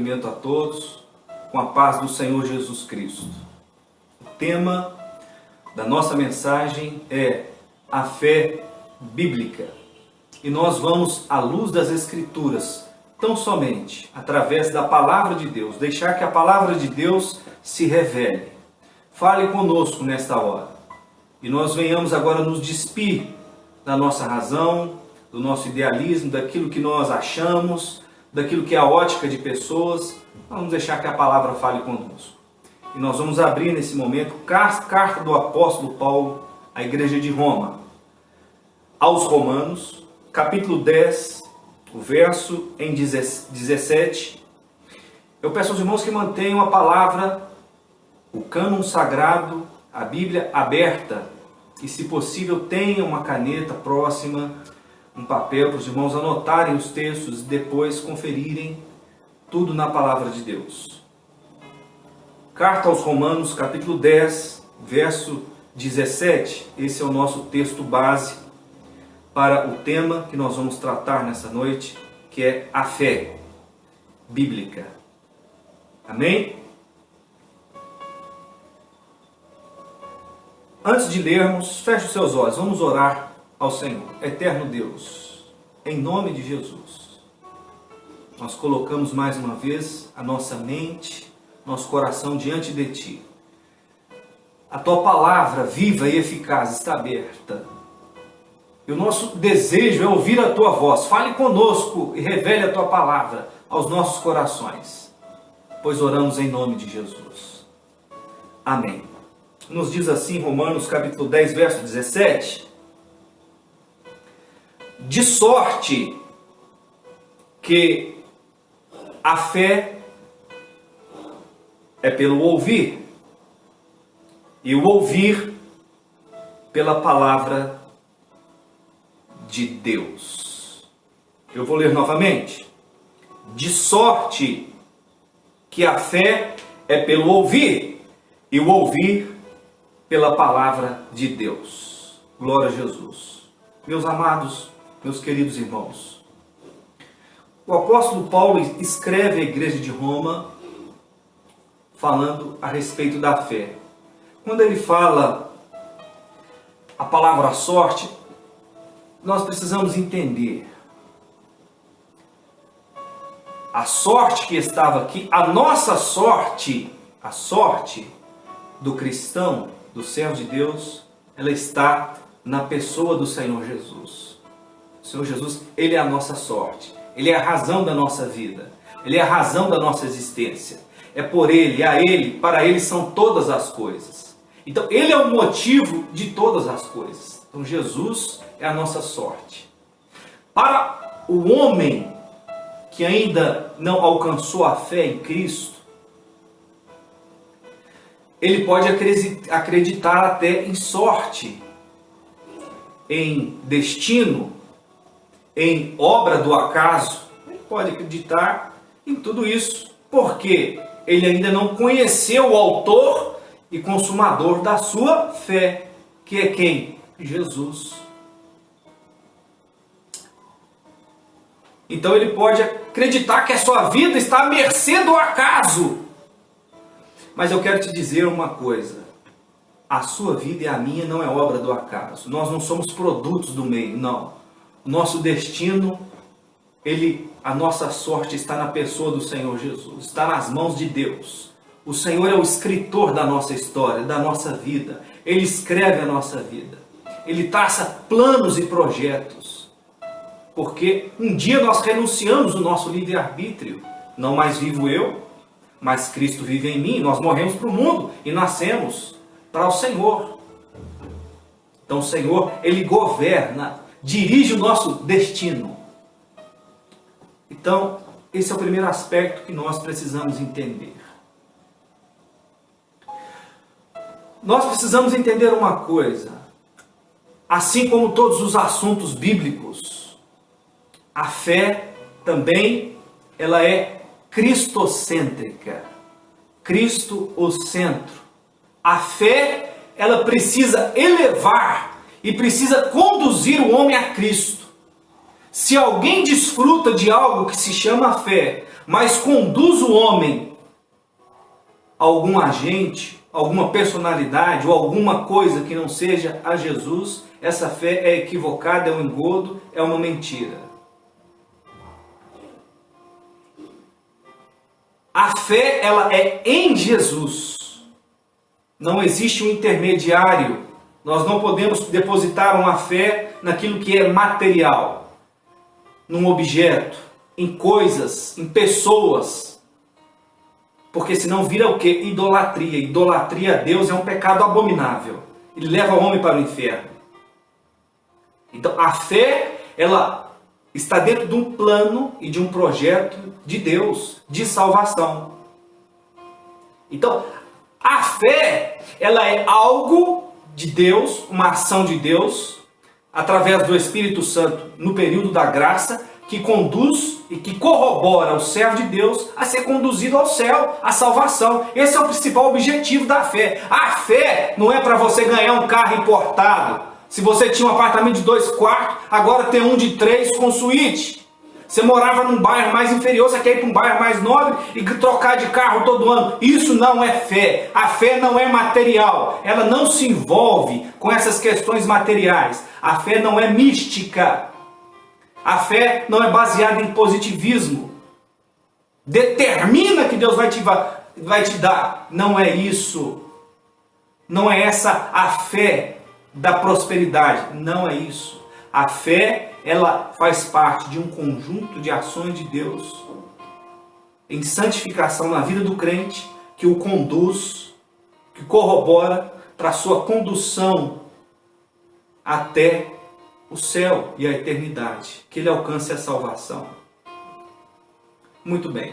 cumprimento a todos com a paz do Senhor Jesus Cristo. O tema da nossa mensagem é a fé bíblica. E nós vamos, à luz das Escrituras, tão somente através da Palavra de Deus, deixar que a Palavra de Deus se revele. Fale conosco nesta hora. E nós venhamos agora nos despir da nossa razão, do nosso idealismo, daquilo que nós achamos, daquilo que é a ótica de pessoas. Vamos deixar que a palavra fale conosco. E nós vamos abrir nesse momento carta do apóstolo Paulo à igreja de Roma, aos Romanos, capítulo 10, o verso em 17. Eu peço aos irmãos que mantenham a palavra, o cânon sagrado, a Bíblia aberta, e se possível tenham uma caneta próxima, um papel para os irmãos anotarem os textos e depois conferirem tudo na palavra de Deus. Carta aos Romanos, capítulo 10, verso 17. Esse é o nosso texto base para o tema que nós vamos tratar nessa noite, que é a fé bíblica. Amém? Antes de lermos, feche os seus olhos, vamos orar ao Senhor. Eterno Deus, em nome de Jesus, nós colocamos mais uma vez a nossa mente, nosso coração diante de Ti. A Tua palavra viva e eficaz está aberta. E o nosso desejo é ouvir a Tua voz. Fale conosco e revele a Tua palavra aos nossos corações, pois oramos em nome de Jesus. Amém. Nos diz assim Romanos capítulo 10, verso 17. De sorte que a fé é pelo ouvir, e o ouvir pela palavra de Deus. Eu vou ler novamente. De sorte que a fé é pelo ouvir, e o ouvir pela palavra de Deus. Glória a Jesus. Meus amados, meus queridos irmãos, o apóstolo Paulo escreve à igreja de Roma falando a respeito da fé. Quando ele fala a palavra sorte, nós precisamos entender a sorte que estava aqui, a nossa sorte, a sorte do cristão, do servo de Deus, ela está na pessoa do Senhor Jesus. O Senhor Jesus, Ele é a nossa sorte. Ele é a razão da nossa vida. Ele é a razão da nossa existência. É por Ele, a Ele, para Ele são todas as coisas. Então, Ele é o motivo de todas as coisas. Então, Jesus é a nossa sorte. Para o homem que ainda não alcançou a fé em Cristo, ele pode acreditar até em sorte, em destino, em obra do acaso. Ele pode acreditar em tudo isso, porque ele ainda não conheceu o autor e consumador da sua fé, que é quem? Jesus. Então ele pode acreditar que a sua vida está à mercê do acaso. Mas eu quero te dizer uma coisa. A sua vida e a minha não é obra do acaso. Nós não somos produtos do meio, não. O nosso destino, a nossa sorte está na pessoa do Senhor Jesus. Está nas mãos de Deus. O Senhor é o escritor da nossa história, da nossa vida. Ele escreve a nossa vida. Ele traça planos e projetos. Porque um dia nós renunciamos o nosso livre-arbítrio. Não mais vivo eu, mas Cristo vive em mim. Nós morremos para o mundo e nascemos para o Senhor. Então o Senhor, Ele governa, dirige o nosso destino. Então, esse é o primeiro aspecto que nós precisamos entender. Nós precisamos entender uma coisa. Assim como todos os assuntos bíblicos, a fé também, ela é cristocêntrica. Cristo o centro. A fé, ela precisa elevar e precisa conduzir o homem a Cristo. Se alguém desfruta de algo que se chama fé, mas conduz o homem a algum agente, alguma personalidade ou alguma coisa que não seja a Jesus, essa fé é equivocada, é um engodo, é uma mentira. A fé, ela é em Jesus. Não existe um intermediário. Nós não podemos depositar uma fé naquilo que é material, num objeto, em coisas, em pessoas. Porque senão vira o quê? Idolatria. Idolatria a Deus é um pecado abominável. Ele leva o homem para o inferno. Então a fé, ela está dentro de um plano e de um projeto de Deus, de salvação. Então, a fé, ela é algo de Deus, uma ação de Deus, através do Espírito Santo, no período da graça, que conduz e que corrobora o servo de Deus a ser conduzido ao céu, à salvação. Esse é o principal objetivo da fé. A fé não é para você ganhar um carro importado. Se você tinha um apartamento de 2 quartos, agora tem um de 3 com suíte. Você morava num bairro mais inferior, você quer ir para um bairro mais nobre e trocar de carro todo ano. Isso não é fé. A fé não é material. Ela não se envolve com essas questões materiais. A fé não é mística. A fé não é baseada em positivismo. Determina que Deus vai te dar. Não é isso. Não é essa a fé da prosperidade. Não é isso. A fé, ela faz parte de um conjunto de ações de Deus em santificação na vida do crente, que o conduz, que corrobora para a sua condução até o céu e a eternidade, que ele alcance a salvação. Muito bem.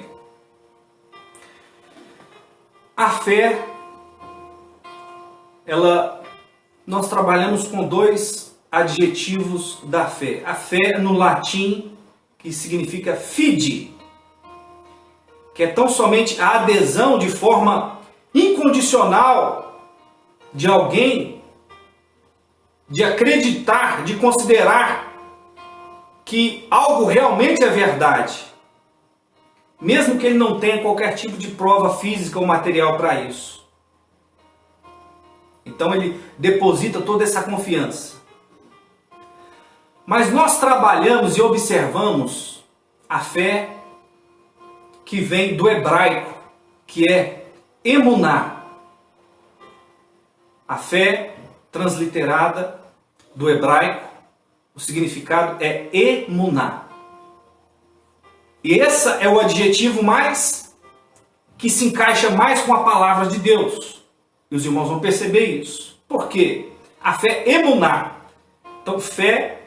A fé, nós trabalhamos com 2 adjetivos da fé. A fé no latim, que significa fide, que é tão somente a adesão de forma incondicional de alguém, de acreditar, de considerar que algo realmente é verdade, mesmo que ele não tenha qualquer tipo de prova física ou material para isso. Então ele deposita toda essa confiança. Mas nós trabalhamos e observamos a fé que vem do hebraico, que é emuná. A fé transliterada do hebraico, o significado é emuná. E esse é o adjetivo que se encaixa mais com a palavra de Deus. E os irmãos vão perceber isso. Por quê? A fé emuná. Então, fé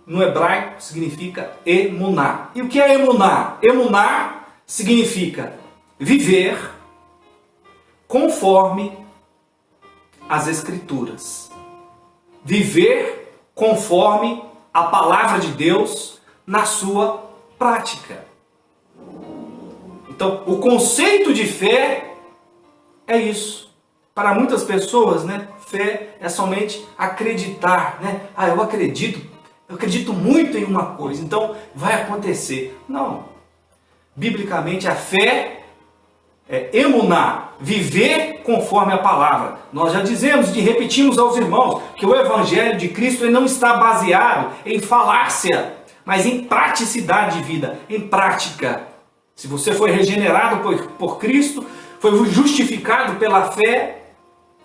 no hebraico significa emuná. E o que é emuná? Emuná significa viver conforme as Escrituras. Viver conforme a palavra de Deus na sua prática. Então, o conceito de fé é isso. Para muitas pessoas, fé é somente acreditar, eu acredito muito em uma coisa, então vai acontecer. Não. Biblicamente, a fé é emuná, viver conforme a palavra. Nós já dizemos e repetimos aos irmãos que o Evangelho de Cristo ele não está baseado em falácia, mas em praticidade de vida, em prática. Se você foi regenerado por Cristo, foi justificado pela fé,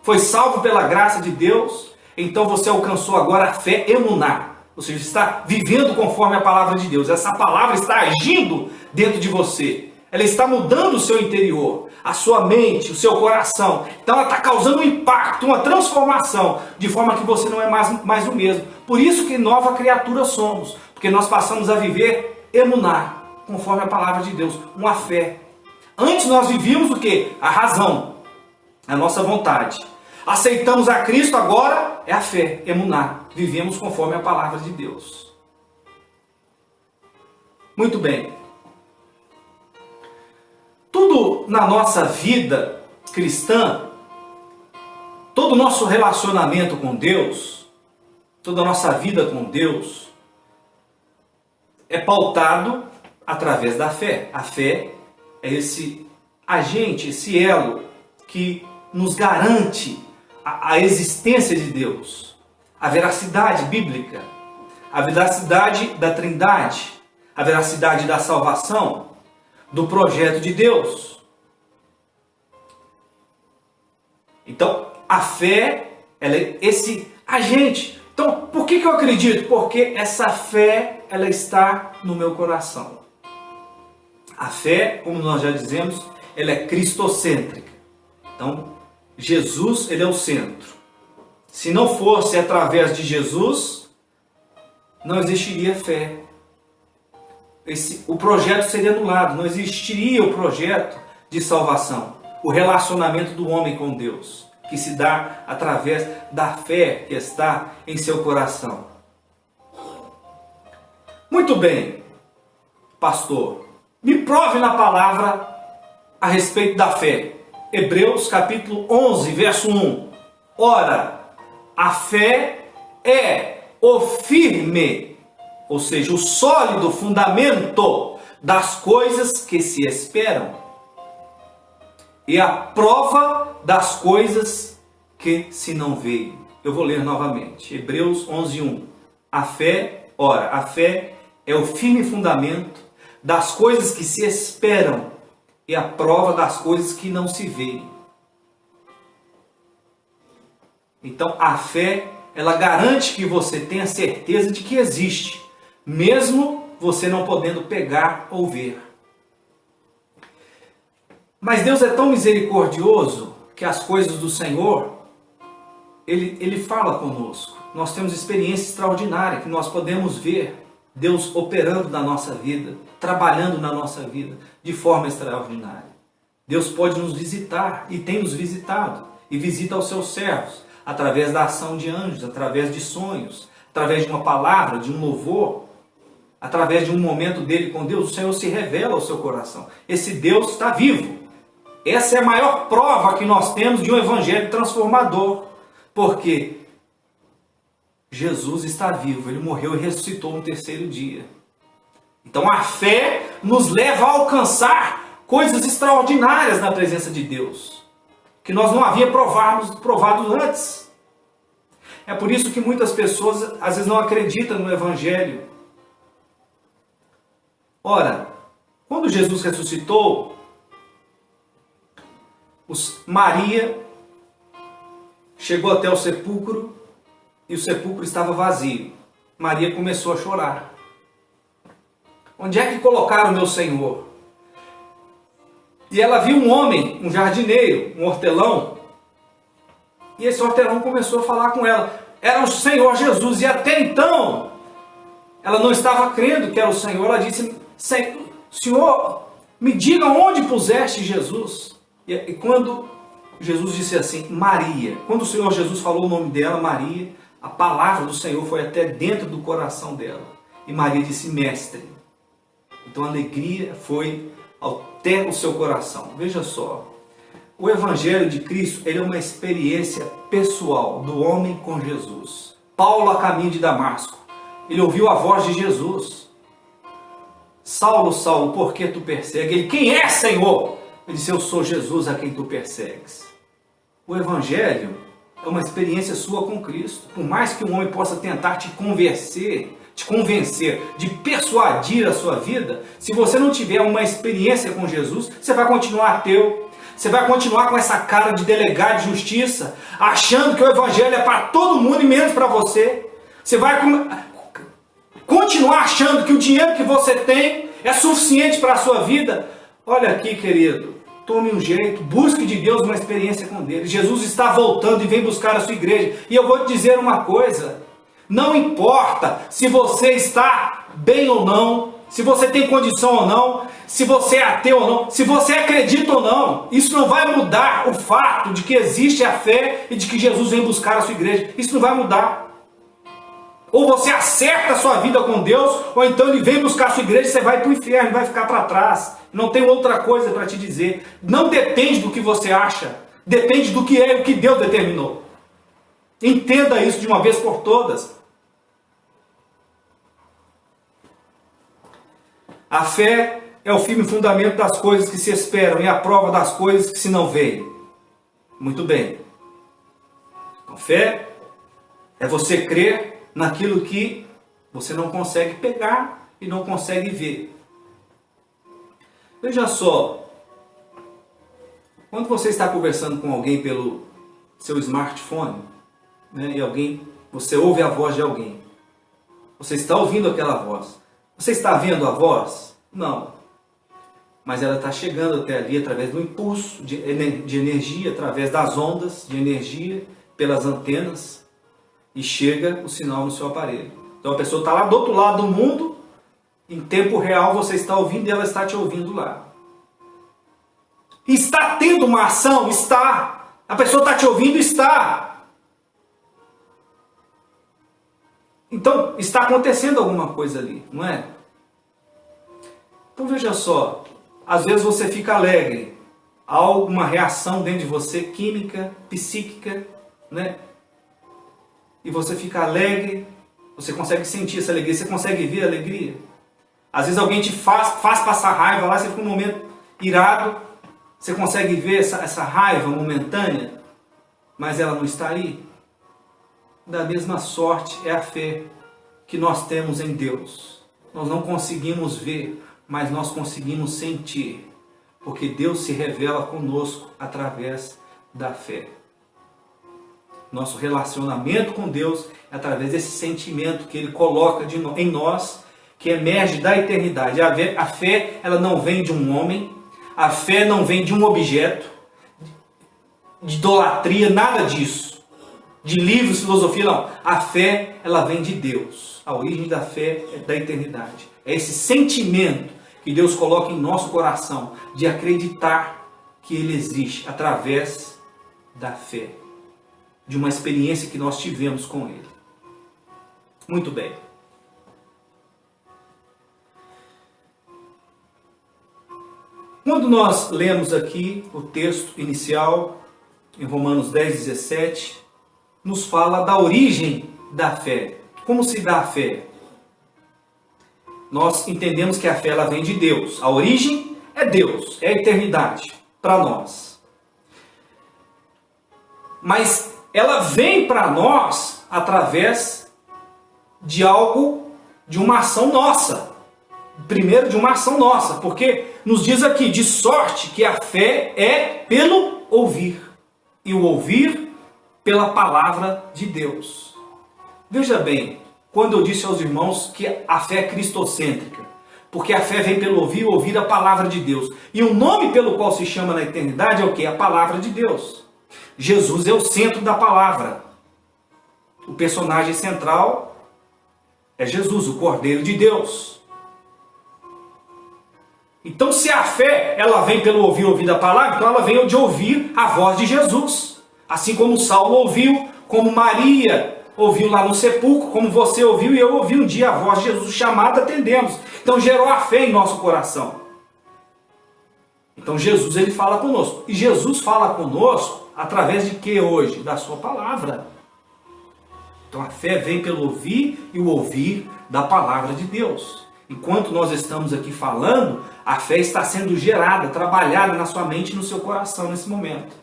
foi salvo pela graça de Deus, então você alcançou agora a fé emuná. Ou seja, está vivendo conforme a palavra de Deus. Essa palavra está agindo dentro de você. Ela está mudando o seu interior, a sua mente, o seu coração. Então ela está causando um impacto, uma transformação, de forma que você não é mais o mesmo. Por isso que nova criatura somos. Porque nós passamos a viver emuná, conforme a palavra de Deus. Uma fé. Antes nós vivíamos o quê? A razão, a nossa vontade. Aceitamos a Cristo, agora é a fé, emuná. Vivemos conforme a palavra de Deus. Muito bem. Tudo na nossa vida cristã, todo o nosso relacionamento com Deus, toda a nossa vida com Deus, é pautado através da fé. A fé é esse agente, esse elo que nos garante a existência de Deus, a veracidade bíblica, a veracidade da Trindade, a veracidade da salvação, do projeto de Deus. Então, a fé, ela é esse agente. Então, por que eu acredito? Porque essa fé, ela está no meu coração. A fé, como nós já dizemos, ela é cristocêntrica. Então, Jesus, ele é o centro. Se não fosse através de Jesus, não existiria fé. O projeto seria anulado, não existiria o projeto de salvação. O relacionamento do homem com Deus, que se dá através da fé que está em seu coração. Muito bem, pastor, me prove na palavra a respeito da fé. Hebreus capítulo 11, verso 1. Ora, a fé é o firme, ou seja, o sólido fundamento das coisas que se esperam e a prova das coisas que se não veem. Eu vou ler novamente. Hebreus 11, 1. A fé é o firme fundamento das coisas que se esperam e a prova das coisas que não se veem. Então, a fé, ela garante que você tenha certeza de que existe, mesmo você não podendo pegar ou ver. Mas Deus é tão misericordioso que as coisas do Senhor, Ele fala conosco. Nós temos experiência extraordinária que nós podemos ver Deus operando na nossa vida, trabalhando na nossa vida de forma extraordinária. Deus pode nos visitar e tem nos visitado e visita os seus servos através da ação de anjos, através de sonhos, através de uma palavra, de um louvor, através de um momento dele com Deus. O Senhor se revela ao seu coração. Esse Deus está vivo. Essa é a maior prova que nós temos de um evangelho transformador, porque Jesus está vivo, Ele morreu e ressuscitou no terceiro dia. Então a fé nos leva a alcançar coisas extraordinárias na presença de Deus, que nós não havíamos provado antes. É por isso que muitas pessoas às vezes não acreditam no evangelho. Ora, quando Jesus ressuscitou, Maria chegou até o sepulcro e o sepulcro estava vazio. Maria começou a chorar. Onde é que colocaram meu Senhor? E ela viu um homem, um jardineiro, um hortelão, e esse hortelão começou a falar com ela. Era o Senhor Jesus, e até então ela não estava crendo que era o Senhor. Ela disse: Senhor, me diga onde puseste Jesus. E quando Jesus disse assim, Maria, quando o Senhor Jesus falou o nome dela, Maria, a palavra do Senhor foi até dentro do coração dela. E Maria disse, mestre. Então a alegria foi até o seu coração. Veja só, o Evangelho de Cristo, ele é uma experiência pessoal do homem com Jesus. Paulo a caminho de Damasco, ele ouviu a voz de Jesus. Saulo, Saulo, por que tu persegues? Ele, quem é, Senhor? Ele disse, eu sou Jesus a quem tu persegues. O Evangelho é uma experiência sua com Cristo. Por mais que um homem possa tentar te convencer, de persuadir a sua vida, se você não tiver uma experiência com Jesus, você vai continuar ateu. Você vai continuar com essa cara de delegado de justiça, achando que o Evangelho é para todo mundo e menos para você. Você vai continuar achando que o dinheiro que você tem é suficiente para a sua vida. Olha aqui, querido, tome um jeito, busque de Deus uma experiência com Deus. Jesus está voltando e vem buscar a sua igreja. E eu vou te dizer uma coisa, não importa se você está bem ou não, se você tem condição ou não, se você é ateu ou não, se você acredita ou não, isso não vai mudar o fato de que existe a fé e de que Jesus vem buscar a sua igreja. Isso não vai mudar. Ou você acerta a sua vida com Deus, ou então Ele vem buscar a sua igreja e você vai para o inferno, vai ficar para trás. Não tem outra coisa para te dizer. Não depende do que você acha, depende do que é o que Deus determinou. Entenda isso de uma vez por todas. A fé é o firme fundamento das coisas que se esperam e a prova das coisas que se não veem. Muito bem. Então, fé é você crer naquilo que você não consegue pegar e não consegue ver. Veja só, quando você está conversando com alguém pelo seu smartphone, né, e você ouve a voz de alguém, você está ouvindo aquela voz. Você está vendo a voz? Não. Mas ela está chegando até ali através do impulso de energia, através das ondas de energia, pelas antenas, e chega o sinal no seu aparelho. Então a pessoa está lá do outro lado do mundo, em tempo real você está ouvindo e ela está te ouvindo lá. Está tendo uma ação? Está. A pessoa está te ouvindo? Está. Então está acontecendo alguma coisa ali, não é? Então veja só, às vezes você fica alegre, há alguma reação dentro de você, química, psíquica, né? E você fica alegre, você consegue sentir essa alegria, você consegue ver a alegria. Às vezes alguém te faz passar raiva lá, você fica um momento irado, você consegue ver essa raiva momentânea, mas ela não está aí. Da mesma sorte é a fé que nós temos em Deus. Nós não conseguimos ver, mas nós conseguimos sentir, porque Deus se revela conosco através da fé. Nosso relacionamento com Deus é através desse sentimento que Ele coloca em nós, que emerge da eternidade. A fé, ela não vem de um homem, a fé não vem de um objeto, de idolatria, nada disso. De livros, filosofia, não. A fé, ela vem de Deus. A origem da fé é da eternidade. É esse sentimento que Deus coloca em nosso coração de acreditar que Ele existe através da fé, de uma experiência que nós tivemos com Ele. Muito bem. Quando nós lemos aqui o texto inicial, em Romanos 10, 17, nos fala da origem da fé. Como se dá a fé? Nós entendemos que a fé ela vem de Deus. A origem é Deus, é a eternidade para nós. Mas ela vem para nós através de algo, de uma ação nossa. Primeiro de uma ação nossa, porque nos diz aqui, de sorte que a fé é pelo ouvir. E o ouvir pela palavra de Deus. Veja bem, quando eu disse aos irmãos que a fé é cristocêntrica, porque a fé vem pelo ouvir a palavra de Deus. E o nome pelo qual se chama na eternidade é o quê? A palavra de Deus. Jesus é o centro da palavra. O personagem central é Jesus, o Cordeiro de Deus. Então, se a fé ela vem pelo ouvir da palavra, então ela vem de ouvir a voz de Jesus. Assim como Saulo ouviu, como Maria ouviu lá no sepulcro, como você ouviu e eu ouvi um dia a voz de Jesus chamada, atendemos. Então gerou a fé em nosso coração. Então Jesus ele fala conosco. E Jesus fala conosco através de que hoje? Da sua palavra. Então a fé vem pelo ouvir e o ouvir da palavra de Deus. Enquanto nós estamos aqui falando, a fé está sendo gerada, trabalhada na sua mente e no seu coração nesse momento.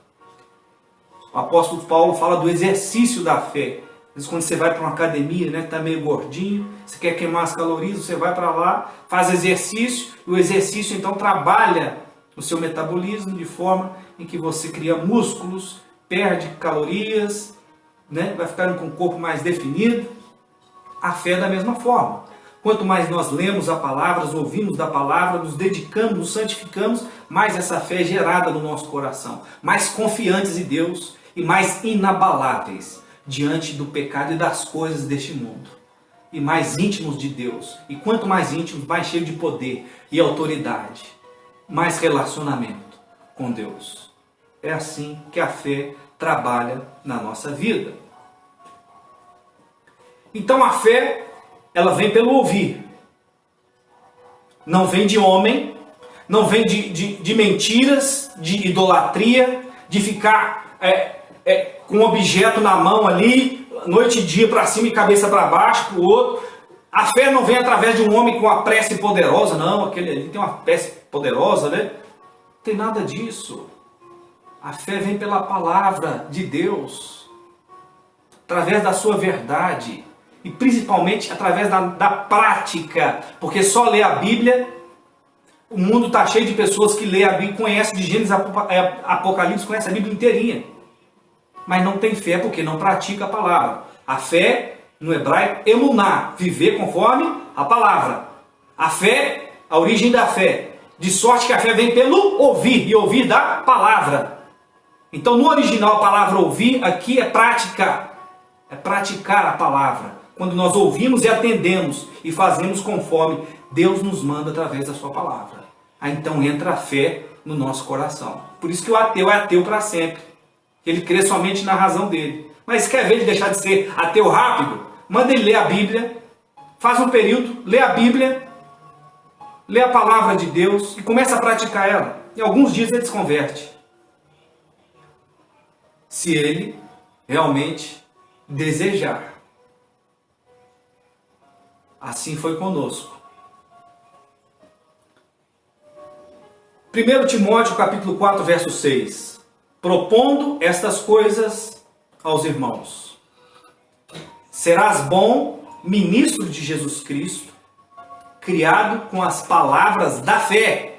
O apóstolo Paulo fala do exercício da fé. Às vezes quando você vai para uma academia, né, está meio gordinho, você quer queimar as calorias, você vai para lá, faz exercício, e o exercício então trabalha o seu metabolismo de forma em que você cria músculos, perde calorias, né, vai ficando com o corpo mais definido. A fé é da mesma forma. Quanto mais nós lemos a palavra, ouvimos da palavra, nos dedicamos, nos santificamos, mais essa fé é gerada no nosso coração. Mais confiantes em Deus e mais inabaláveis diante do pecado e das coisas deste mundo. E mais íntimos de Deus. E quanto mais íntimos, mais cheio de poder e autoridade. Mais relacionamento com Deus. É assim que a fé trabalha na nossa vida. Então a fé ela vem pelo ouvir. Não vem de homem, não vem de mentiras, de idolatria, de ficar com um objeto na mão ali, noite e dia para cima e cabeça para baixo, para o outro. A fé não vem através de um homem com uma prece poderosa, não, aquele ali tem uma prece poderosa, né? Não tem nada disso. A fé vem pela palavra de Deus, através da sua verdade e principalmente através da prática, porque só ler a Bíblia, o mundo está cheio de pessoas que lê a Bíblia, conhecem de Gênesis a Apocalipse, conhecem a Bíblia inteirinha, mas não tem fé porque não pratica a palavra. A fé, no hebraico, emuná, viver conforme a palavra. A fé, a origem da fé, de sorte que a fé vem pelo ouvir, e ouvir da palavra. Então, no original, a palavra ouvir aqui é prática, é praticar a palavra. Quando nós ouvimos e atendemos e fazemos conforme Deus nos manda através da sua palavra. Aí então entra a fé no nosso coração. Por isso que o ateu é ateu para sempre. Ele crê somente na razão dele. Mas quer ver ele deixar de ser ateu rápido? Manda ele ler a Bíblia, faz um período, lê a Bíblia, lê a palavra de Deus e começa a praticar ela. Em alguns dias ele se converte. Se ele realmente desejar. Assim foi conosco. 1 Timóteo capítulo 4, verso 6. Propondo estas coisas aos irmãos. Serás bom ministro de Jesus Cristo, criado com as palavras da fé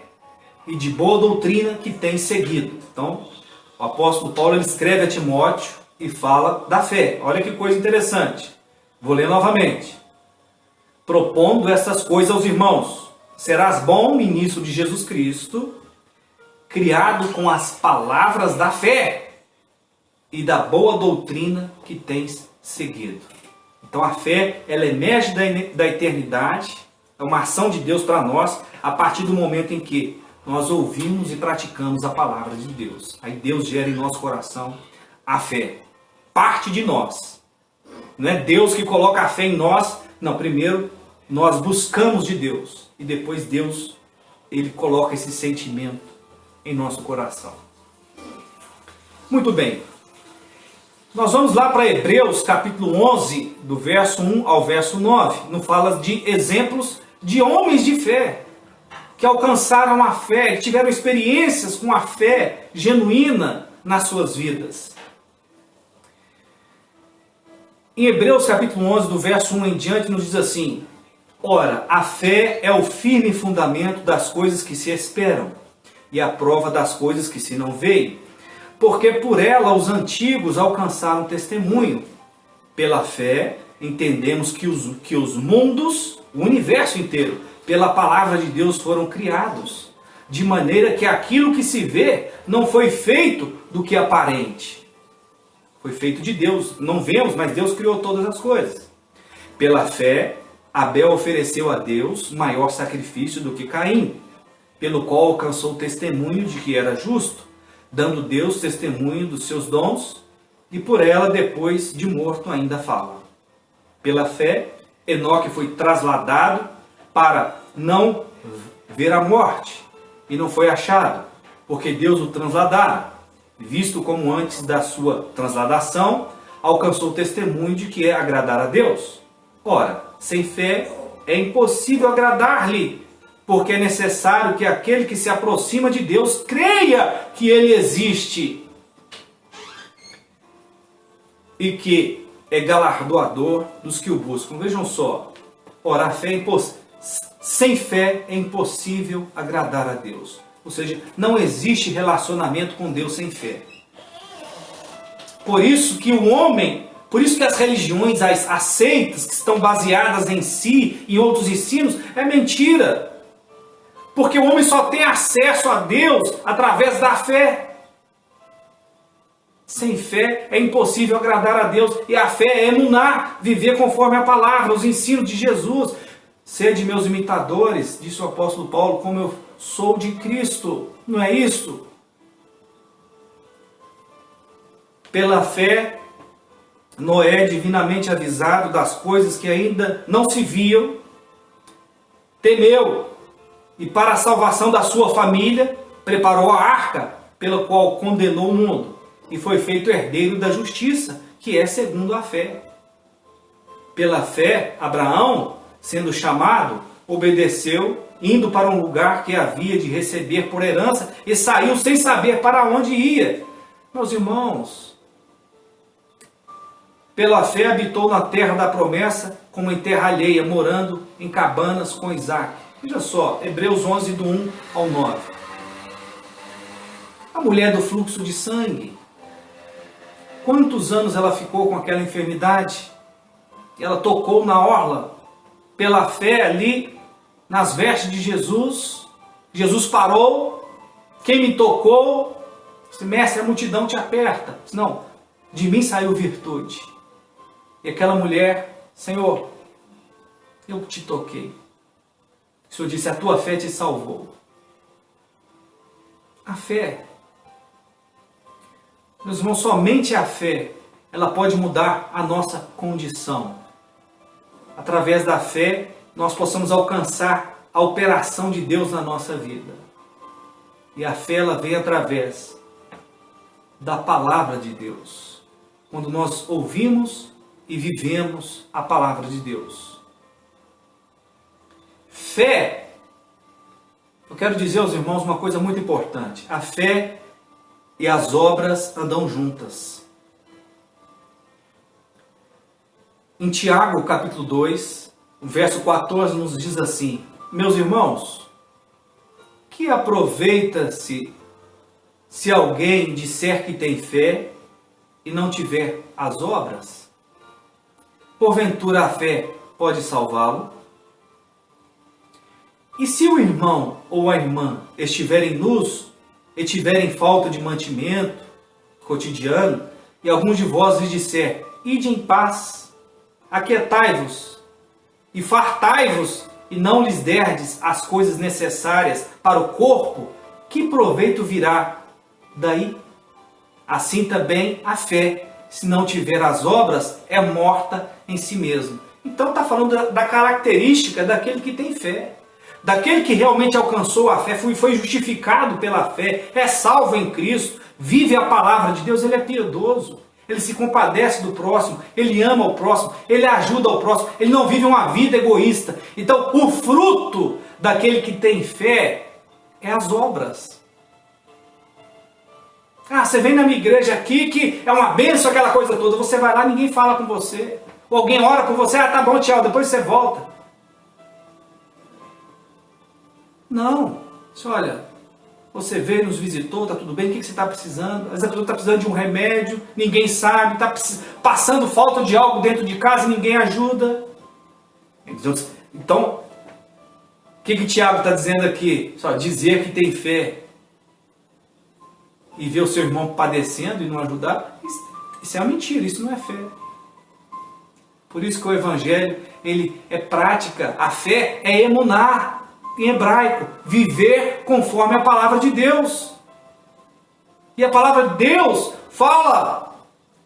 e de boa doutrina que tens seguido. Então, o apóstolo Paulo ele escreve a Timóteo e fala da fé. Olha que coisa interessante. Vou ler novamente. Propondo estas coisas aos irmãos. Serás bom ministro de Jesus Cristo, criado com as palavras da fé e da boa doutrina que tens seguido. Então a fé, ela emerge da eternidade, é uma ação de Deus para nós, a partir do momento em que nós ouvimos e praticamos a palavra de Deus. Aí Deus gera em nosso coração a fé. Parte de nós. Não é Deus que coloca a fé em nós. Não, primeiro nós buscamos de Deus. E depois Deus, ele coloca esse sentimento em nosso coração. Muito bem. Nós vamos lá para Hebreus capítulo 11, do verso 1 ao verso 9. Não fala de exemplos de homens de fé, que alcançaram a fé, que tiveram experiências com a fé genuína nas suas vidas. Em Hebreus capítulo 11, do verso 1 em diante, nos diz assim: ora, a fé é o firme fundamento das coisas que se esperam, e a prova das coisas que se não veem. Porque por ela os antigos alcançaram testemunho. Pela fé, entendemos que os mundos, o universo inteiro, pela palavra de Deus foram criados, de maneira que aquilo que se vê não foi feito do que é aparente. Foi feito de Deus. Não vemos, mas Deus criou todas as coisas. Pela fé, Abel ofereceu a Deus maior sacrifício do que Caim, pelo qual alcançou o testemunho de que era justo, dando Deus testemunho dos seus dons, e por ela, depois de morto, ainda fala. Pela fé, Enoque foi trasladado para não ver a morte, e não foi achado, porque Deus o transladara, visto como antes da sua transladação, alcançou o testemunho de que é agradar a Deus. Ora, sem fé é impossível agradar-lhe, porque é necessário que aquele que se aproxima de Deus creia que Ele existe e que é galardoador dos que o buscam. Vejam só, ora, a fé é sem fé é impossível agradar a Deus. Ou seja, não existe relacionamento com Deus sem fé. Por isso que o homem, por isso que as religiões, as seitas que estão baseadas em si e outros ensinos, é mentira. Porque o homem só tem acesso a Deus através da fé. Sem fé é impossível agradar a Deus. E a fé é emunar, viver conforme a palavra, os ensinos de Jesus. Sede meus imitadores, disse o apóstolo Paulo, como eu sou de Cristo. Não é isto? Pela fé, Noé, divinamente avisado das coisas que ainda não se viam, temeu. E para a salvação da sua família, preparou a arca, pela qual condenou o mundo, e foi feito herdeiro da justiça, que é segundo a fé. Pela fé, Abraão, sendo chamado, obedeceu, indo para um lugar que havia de receber por herança, e saiu sem saber para onde ia. Meus irmãos, pela fé habitou na terra da promessa, como em terra alheia, morando em cabanas com Isaac. Veja só, Hebreus 11, do 1 ao 9. A mulher do fluxo de sangue. Quantos anos ela ficou com aquela enfermidade? Ela tocou na orla, pela fé ali, nas vestes de Jesus. Jesus parou. Quem me tocou? Disse, mestre, a multidão te aperta. Disse, não, de mim saiu virtude. E aquela mulher, Senhor, eu te toquei. O Senhor disse, a tua fé te salvou. A fé, meus irmãos, somente a fé, ela pode mudar a nossa condição. Através da fé, nós possamos alcançar a operação de Deus na nossa vida. E a fé, ela vem através da palavra de Deus. Quando nós ouvimos e vivemos a palavra de Deus. Fé, eu quero dizer aos irmãos uma coisa muito importante. A fé e as obras andam juntas. Em Tiago, capítulo 2, o verso 14 nos diz assim: meus irmãos, que aproveita-se se alguém disser que tem fé e não tiver as obras? Porventura a fé pode salvá-lo? E se o irmão ou a irmã estiverem nus e tiverem falta de mantimento cotidiano, e algum de vós lhes disser, ide em paz, aquietai-vos e fartai-vos, e não lhes derdes as coisas necessárias para o corpo, que proveito virá daí? Assim também a fé, se não tiver as obras, é morta em si mesmo. Então está falando da característica daquele que tem fé. Daquele que realmente alcançou a fé, foi justificado pela fé, é salvo em Cristo, vive a palavra de Deus, ele é piedoso, ele se compadece do próximo, ele ama o próximo, ele ajuda o próximo, ele não vive uma vida egoísta. Então o fruto daquele que tem fé é as obras. Ah, você vem na minha igreja aqui que é uma bênção, aquela coisa toda, você vai lá, ninguém fala com você, ou alguém ora por você, ah, tá bom, tchau, depois você volta. Não, olha, você veio, nos visitou, tá tudo bem, o que você está precisando? Às vezes a pessoa está precisando de um remédio, ninguém sabe, está passando falta de algo dentro de casa e ninguém ajuda. Então, o que Tiago está dizendo aqui? Só dizer que tem fé e ver o seu irmão padecendo e não ajudar, isso é uma mentira, isso não é fé. Por isso que o Evangelho, ele é prática, a fé é emunar. Em hebraico, viver conforme a palavra de Deus. E a palavra de Deus fala.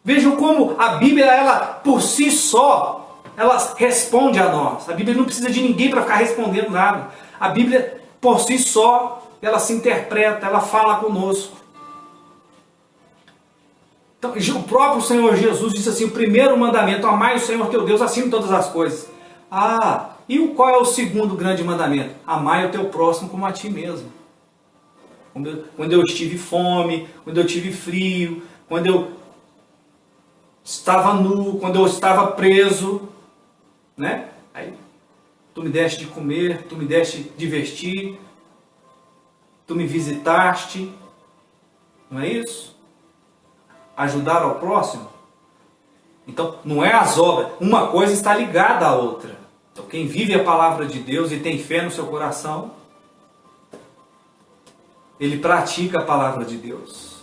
Vejam como a Bíblia, ela por si só, ela responde a nós. A Bíblia não precisa de ninguém para ficar respondendo nada. A Bíblia por si só, ela se interpreta, ela fala conosco. Então, o próprio Senhor Jesus disse assim, o primeiro mandamento, amai o Senhor teu Deus acima de todas as coisas. E qual é o segundo grande mandamento? Amai o teu próximo como a ti mesmo. Quando eu tive fome, quando eu tive frio, quando eu estava nu, quando eu estava preso, né? Aí, tu me deste de comer, tu me deste de vestir, tu me visitaste, não é isso? Ajudar ao próximo. Então, não é as obras, uma coisa está ligada à outra. Então, quem vive a palavra de Deus e tem fé no seu coração, ele pratica a palavra de Deus.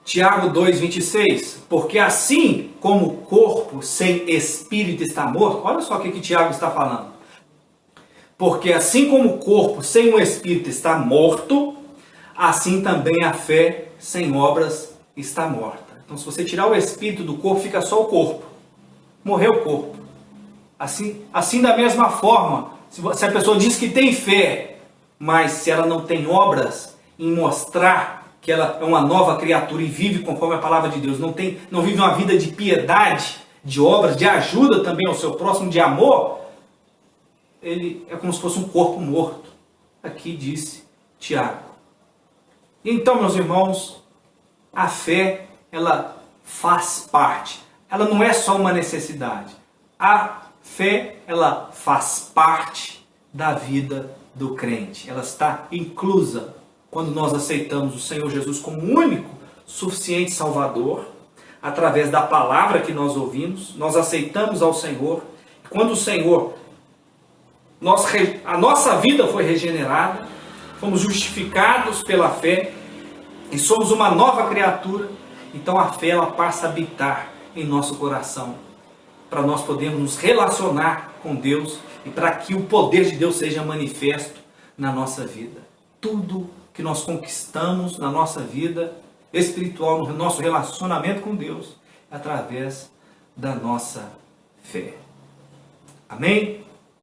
Tiago 2,26, porque assim como o corpo sem espírito está morto, olha só o que Tiago está falando. Porque assim como o corpo sem o espírito está morto, assim também a fé sem obras está morta. Então, se você tirar o espírito do corpo, fica só o corpo. Morreu o corpo. Assim da mesma forma, se a pessoa diz que tem fé, mas se ela não tem obras em mostrar que ela é uma nova criatura e vive conforme a palavra de Deus, não vive uma vida de piedade, de obras, de ajuda também ao seu próximo, de amor, ele é como se fosse um corpo morto. Aqui disse Tiago. Então, meus irmãos, a fé, ela faz parte. Ela não é só uma necessidade. A fé, ela faz parte da vida do crente. Ela está inclusa quando nós aceitamos o Senhor Jesus como único, suficiente Salvador, através da palavra que nós ouvimos, nós aceitamos ao Senhor. Quando o Senhor, a nossa vida foi regenerada, fomos justificados pela fé e somos uma nova criatura, então a fé ela passa a habitar em nosso coração, para nós podermos nos relacionar com Deus e para que o poder de Deus seja manifesto na nossa vida. Tudo que nós conquistamos na nossa vida espiritual, no nosso relacionamento com Deus, através da nossa fé. Amém?